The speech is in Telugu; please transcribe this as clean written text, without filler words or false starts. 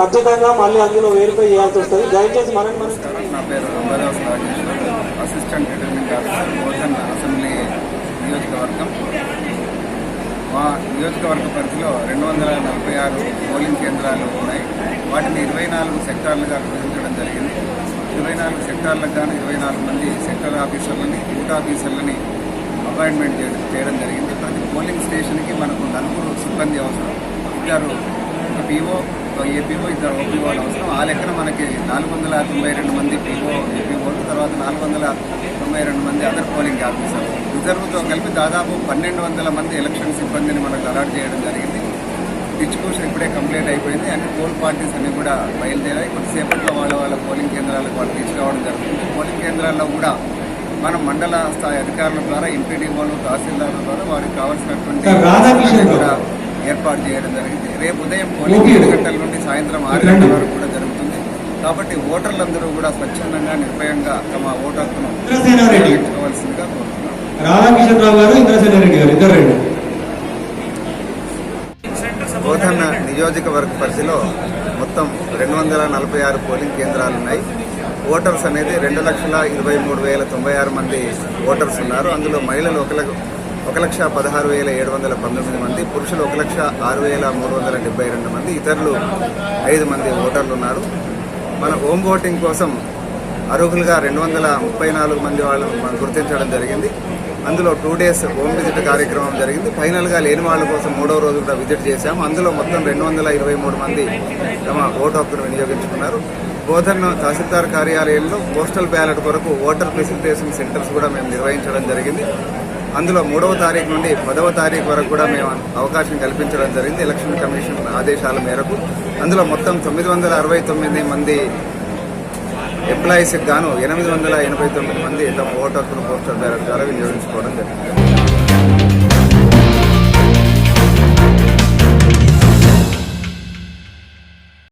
ఖచ్చితంగా మళ్ళీ అందులో వెరిఫై చేయాల్సి వస్తుంది. దయచేసి మనం నా పేరు assistant returning officer Bodhan assembly నియోజకవర్గం. మా నియోజకవర్గ పరిధిలో 246 పోలింగ్ కేంద్రాలు ఉన్నాయి. వాటిని 24 సెక్టార్లుగా విభజించడం జరిగింది. 24 సెక్టార్లకు గాను 24 మంది సెక్టర్ ఆఫీసర్లని, బూత్ ఆఫీసర్లని అపాయింట్మెంట్ చేయడం జరిగింది. ప్రతి పోలింగ్ స్టేషన్కి మనకు 4 సిబ్బంది అవసరం. 2 పీఓ, ఏపీఓ, 2 ఓపీఓలు అవసరం. ఆ లెక్కన మనకి 492 మంది పీఓ, ఏపీఓలు, తర్వాత 492 మంది అదర్ పోలింగ్ ఆఫీసర్లు. రిజర్వ్తో కలిపి దాదాపు 1200 మంది ఎలక్షన్ సిబ్బందిని మనకు అలాట్ చేయడం జరిగింది. డిస్ట్రిబ్యూషన్ ఇప్పుడే కంప్లీట్ అయిపోయింది. అన్ని పోల్ పార్టీస్ అన్ని కూడా బయలుదేరాయి. కొద్దిసేపట్లో వాళ్ళ పోలింగ్ కేంద్రాలకు వాళ్ళు తీసుకురావడం జరుగుతుంది. పోలింగ్ కేంద్రాల్లో కూడా మనం మండల స్థాయి అధికారుల ద్వారా, ఎంపీడీఓలు, తహసీల్దార్ల ద్వారా వారికి కావాల్సినటువంటి కూడా ఏర్పాటు చేయడం జరిగింది. రేపు ఉదయం పోలింగ్ 7 గంటల నుండి సాయంత్రం 6 గంటల వరకు కూడా జరుగుతుంది. కాబట్టి ఓటర్లందరూ కూడా స్వచ్ఛందంగా, నిర్భయంగా తమ ఓటు హక్కును వినియోగించుకోవాల్సిందిగా కోరుతున్నాను. బోధన నియోజకవర్గ పరిధిలో మొత్తం 246 పోలింగ్ కేంద్రాలున్నాయి. ఓటర్స్ అనేది 2,23,096 మంది ఓటర్స్ ఉన్నారు. అందులో మహిళలు 1,16,719 మంది, పురుషులు 1,06,372 మంది, ఇతరులు 5 మంది ఓటర్లు ఉన్నారు. మన హోమ్ ఓటింగ్ కోసం అర్హులుగా 234 మంది వాళ్ళను మనం గుర్తించడం జరిగింది. అందులో 2 డేస్ హోమ్ విజిట్ కార్యక్రమం జరిగింది. ఫైనల్గా లేని వాళ్ళ కోసం 3వ రోజు కూడా విజిట్ చేశాము. అందులో మొత్తం 223 మంది తమ ఓటు హక్కును వినియోగించుకున్నారు. బోధన్ తహసీల్దార్ కార్యాలయంలో పోస్టల్ బ్యాలెట్ కొరకు ఓటర్ ఫెసిలిటేషన్ సెంటర్స్ కూడా మేము నిర్వహించడం జరిగింది. అందులో 3వ తారీఖు నుండి 10వ తారీఖు వరకు కూడా మేము అవకాశం కల్పించడం జరిగింది ఎలక్షన్ కమిషన్ ఆదేశాల మేరకు. అందులో మొత్తం 969 మంది ఎంప్లాయీస్కి గాను 889 మంది తమ ఓటు హక్కును పోస్టల్ బ్యాలెట్ ద్వారా వినియోగించుకోవడం జరిగింది.